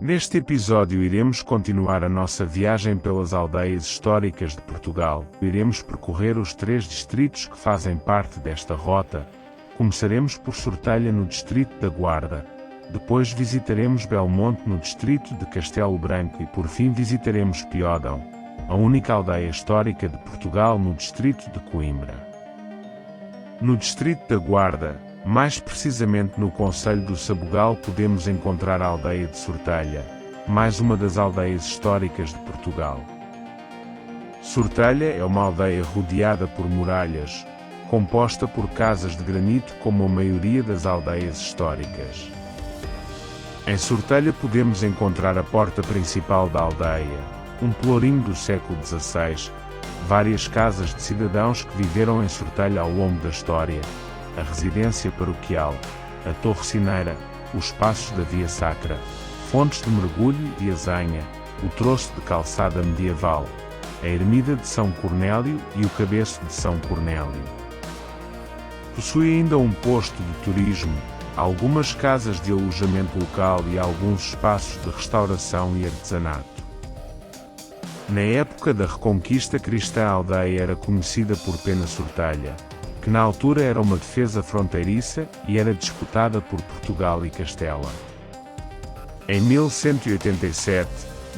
Neste episódio iremos continuar a nossa viagem pelas aldeias históricas de Portugal. Iremos percorrer os 3 distritos que fazem parte desta rota. Começaremos por Sortelha no distrito da Guarda. Depois visitaremos Belmonte no distrito de Castelo Branco e por fim visitaremos Piódão, a única aldeia histórica de Portugal no distrito de Coimbra. No distrito da Guarda, mais precisamente no concelho do Sabugal, podemos encontrar a aldeia de Sortelha, mais uma das aldeias históricas de Portugal. Sortelha é uma aldeia rodeada por muralhas, composta por casas de granito como a maioria das aldeias históricas. Em Sortelha podemos encontrar a porta principal da aldeia, um pelourinho do século XVI, várias casas de cidadãos que viveram em Sortelha ao longo da história, a residência paroquial, a torre sineira, os passos da via sacra, fontes de mergulho e azanha, o troço de calçada medieval, a ermida de São Cornélio e o cabeço de São Cornélio. Possui ainda um posto de turismo, algumas casas de alojamento local e alguns espaços de restauração e artesanato. Na época da Reconquista cristã, a aldeia era conhecida por Pena Sortelha, que na altura era uma defesa fronteiriça e era disputada por Portugal e Castela. Em 1187,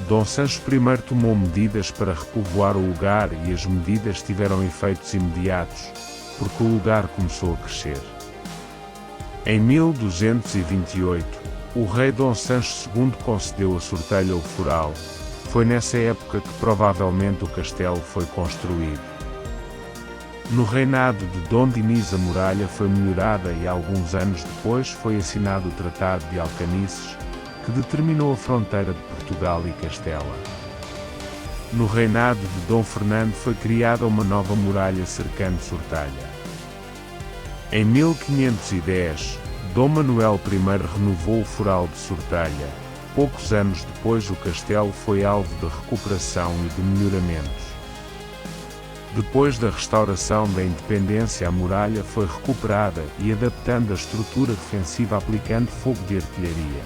Dom Sancho I tomou medidas para repovoar o lugar e as medidas tiveram efeitos imediatos, porque o lugar começou a crescer. Em 1228, o rei Dom Sancho II concedeu a Sortelha o foral. Foi nessa época que provavelmente o castelo foi construído. No reinado de Dom Dinis, a muralha foi melhorada e alguns anos depois foi assinado o Tratado de Alcanices, que determinou a fronteira de Portugal e Castela. No reinado de Dom Fernando foi criada uma nova muralha cercando Sortelha. Em 1510, Dom Manuel I renovou o foral de Sortelha. Poucos anos depois o castelo foi alvo de recuperação e de melhoramentos. Depois da restauração da independência, a muralha foi recuperada e adaptando a estrutura defensiva aplicando fogo de artilharia.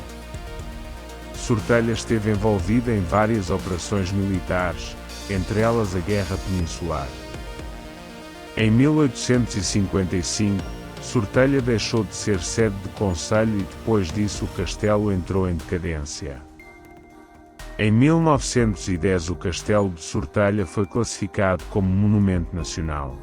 Sortelha esteve envolvida em várias operações militares, entre elas a Guerra Peninsular. Em 1855, Sortelha deixou de ser sede de concelho e depois disso o castelo entrou em decadência. Em 1910 o castelo de Sortelha foi classificado como Monumento Nacional.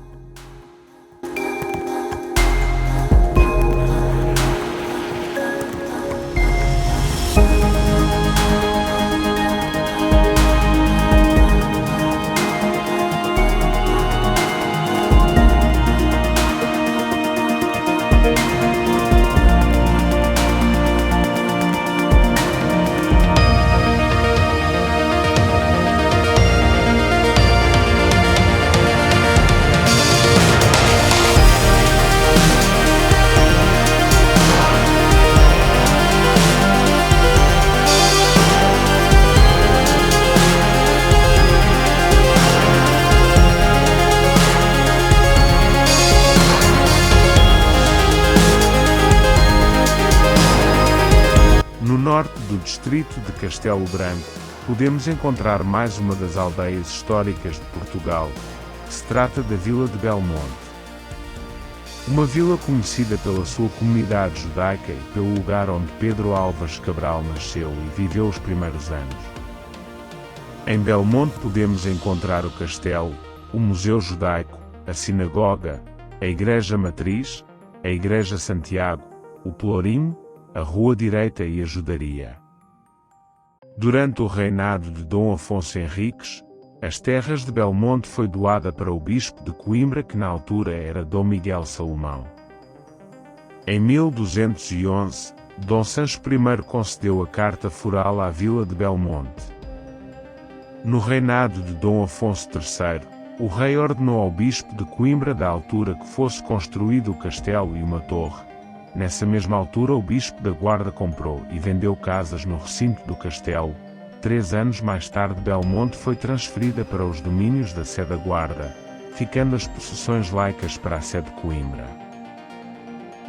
No norte do distrito de Castelo Branco, podemos encontrar mais uma das aldeias históricas de Portugal, que se trata da Vila de Belmonte. Uma vila conhecida pela sua comunidade judaica e pelo lugar onde Pedro Álvares Cabral nasceu e viveu os primeiros anos. Em Belmonte podemos encontrar o castelo, o Museu Judaico, a sinagoga, a Igreja Matriz, a Igreja Santiago, o Pelourinho, a Rua Direita e a Judaria. Durante o reinado de Dom Afonso Henriques, as terras de Belmonte foi doada para o bispo de Coimbra, que na altura era Dom Miguel Salomão. Em 1211, Dom Sancho I concedeu a Carta Foral à Vila de Belmonte. No reinado de Dom Afonso III, o rei ordenou ao bispo de Coimbra da altura que fosse construído o castelo e uma torre. Nessa mesma altura o bispo da Guarda comprou e vendeu casas no recinto do castelo. 3 anos mais tarde Belmonte foi transferida para os domínios da Sé da Guarda, ficando as possessões laicas para a Sé de Coimbra.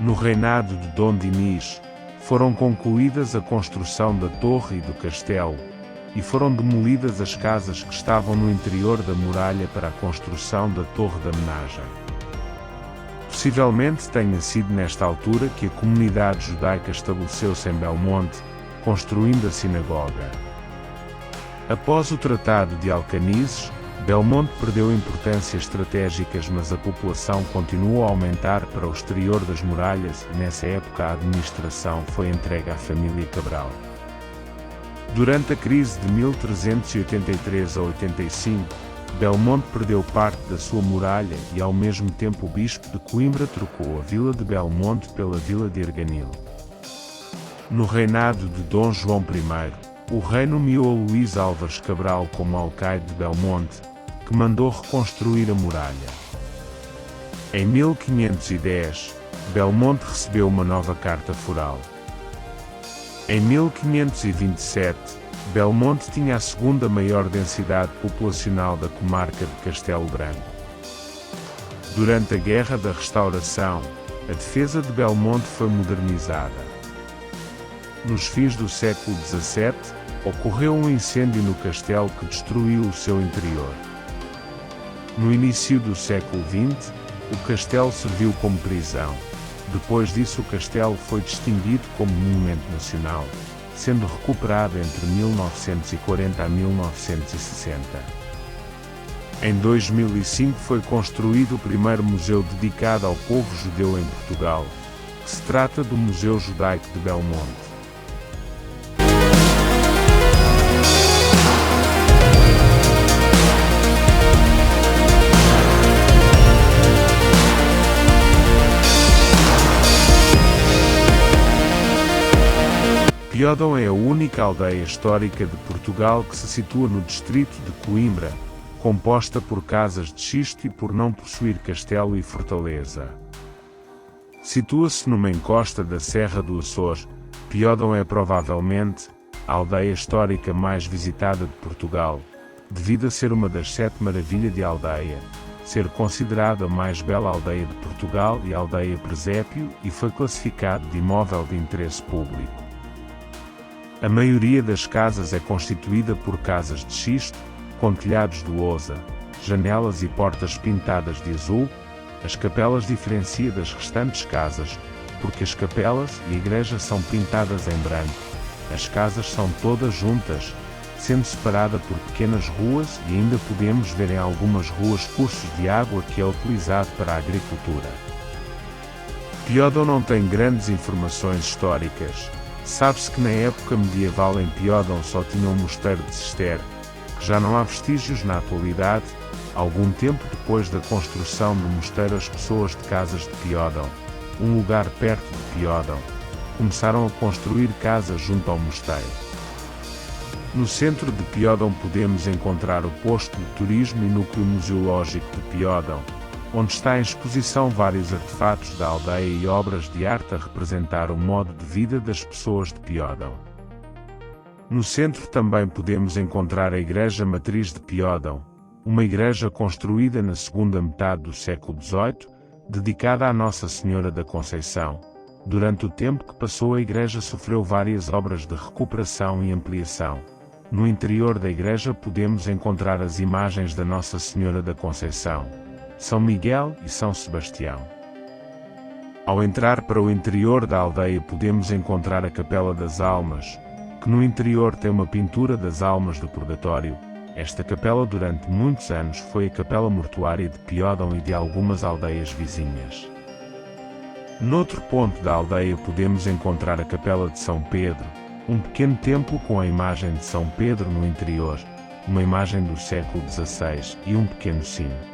No reinado de Dom Dinis, Foram concluídas a construção da torre e do castelo, e foram demolidas as casas que estavam no interior da muralha para a construção da torre da menagem. Possivelmente tenha sido nesta altura que a comunidade judaica estabeleceu-se em Belmonte, construindo a sinagoga. Após o Tratado de Alcanices, Belmonte perdeu importância estratégicas, mas a população continuou a aumentar para o exterior das muralhas e nessa época a administração foi entregue à família Cabral. Durante a crise de 1383 a 85, Belmonte perdeu parte da sua muralha e ao mesmo tempo o bispo de Coimbra trocou a vila de Belmonte pela vila de Arganil. No reinado de Dom João I, o rei nomeou Luís Álvares Cabral como alcaide de Belmonte, que mandou reconstruir a muralha. Em 1510, Belmonte recebeu uma nova carta foral. Em 1527, Belmonte tinha a segunda maior densidade populacional da comarca de Castelo Branco. Durante a Guerra da Restauração, a defesa de Belmonte foi modernizada. Nos fins do século XVII, ocorreu um incêndio no castelo que destruiu o seu interior. No início do século XX, o castelo serviu como prisão. Depois disso o castelo foi distinguido como Monumento Nacional, sendo recuperado entre 1940 a 1960. Em 2005 foi construído o primeiro museu dedicado ao povo judeu em Portugal, que se trata do Museu Judaico de Belmonte. Piódão é a única aldeia histórica de Portugal que se situa no distrito de Coimbra, composta por casas de xisto e por não possuir castelo e fortaleza. Situa-se numa encosta da Serra do Açor. Piódão é provavelmente a aldeia histórica mais visitada de Portugal, devido a ser uma das 7 maravilhas de aldeia, ser considerada a mais bela aldeia de Portugal e aldeia presépio, e foi classificado de imóvel de interesse público. A maioria das casas é constituída por casas de xisto, com telhados de lousa, janelas e portas pintadas de azul. As capelas diferenciam das restantes casas, porque as capelas e a igreja são pintadas em branco. As casas são todas juntas, sendo separada por pequenas ruas, e ainda podemos ver em algumas ruas cursos de água que é utilizado para a agricultura. Piódão não tem grandes informações históricas. Sabe-se que na época medieval em Piódão só tinha um mosteiro de Cister, que já não há vestígios na atualidade. Algum tempo depois da construção do mosteiro, as pessoas de Casas de Piódão, um lugar perto de Piódão, começaram a construir casas junto ao mosteiro. No centro de Piódão podemos encontrar o posto de turismo e núcleo museológico de Piódão, onde está em exposição vários artefatos da aldeia e obras de arte a representar o modo de vida das pessoas de Piódão. No centro também podemos encontrar a Igreja Matriz de Piódão, uma igreja construída na segunda metade do século XVIII, dedicada à Nossa Senhora da Conceição. Durante o tempo que passou, a igreja sofreu várias obras de recuperação e ampliação. No interior da igreja podemos encontrar as imagens da Nossa Senhora da Conceição, São Miguel e São Sebastião. Ao entrar para o interior da aldeia podemos encontrar a Capela das Almas, que no interior tem uma pintura das almas do purgatório. Esta capela durante muitos anos foi a capela mortuária de Piódão e de algumas aldeias vizinhas. Noutro ponto da aldeia podemos encontrar a Capela de São Pedro, um pequeno templo com a imagem de São Pedro no interior, uma imagem do século XVI e um pequeno sino.